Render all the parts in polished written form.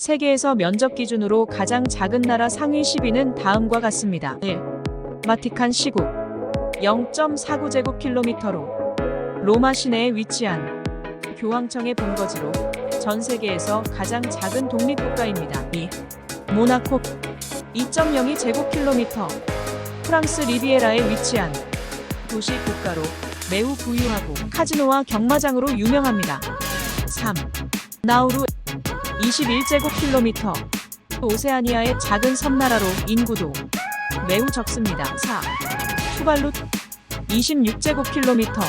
세계에서 면적 기준으로 가장 작은 나라 상위 10위는 다음과 같습니다. 1. 바티칸 시국 0.49제곱킬로미터로 로마 시내에 위치한 교황청의 본거지로 전 세계에서 가장 작은 독립국가입니다. 2. 모나코 2.02제곱킬로미터 프랑스 리비에라에 위치한 도시 국가로 매우 부유하고 카지노와 경마장으로 유명합니다. 3. 나우루 21제곱킬로미터 오세아니아의 작은 섬나라로 인구도 매우 적습니다. 4. 투발루 26제곱킬로미터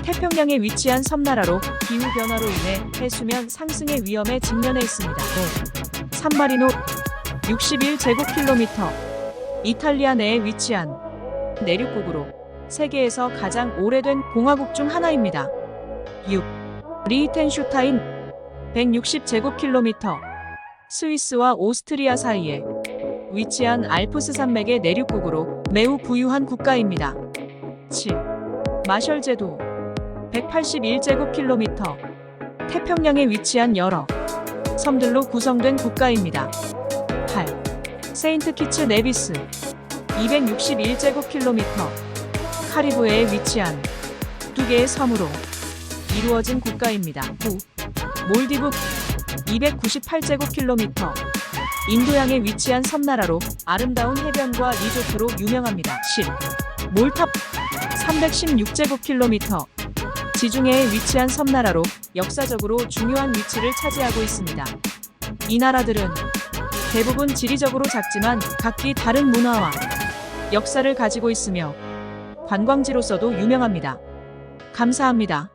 태평양에 위치한 섬나라로 기후변화로 인해 해수면 상승의 위험에 직면해 있습니다. 5. 산마리노 61제곱킬로미터 이탈리아 내에 위치한 내륙국으로 세계에서 가장 오래된 공화국 중 하나입니다. 6. 리히텐슈타인 160제곱킬로미터 스위스와 오스트리아 사이에 위치한 알프스 산맥의 내륙국으로 매우 부유한 국가입니다. 7. 마셜 제도 181제곱킬로미터 태평양에 위치한 여러 섬들로 구성된 국가입니다. 8. 세인트 키츠 네비스 261제곱킬로미터 카리브해에 위치한 2개의 섬으로 이루어진 국가입니다. 9. 몰디브 298제곱킬로미터 인도양에 위치한 섬나라로 아름다운 해변과 리조트로 유명합니다. 10. 몰타 316제곱킬로미터 지중해에 위치한 섬나라로 역사적으로 중요한 위치를 차지하고 있습니다. 이 나라들은 대부분 지리적으로 작지만 각기 다른 문화와 역사를 가지고 있으며 관광지로서도 유명합니다. 감사합니다.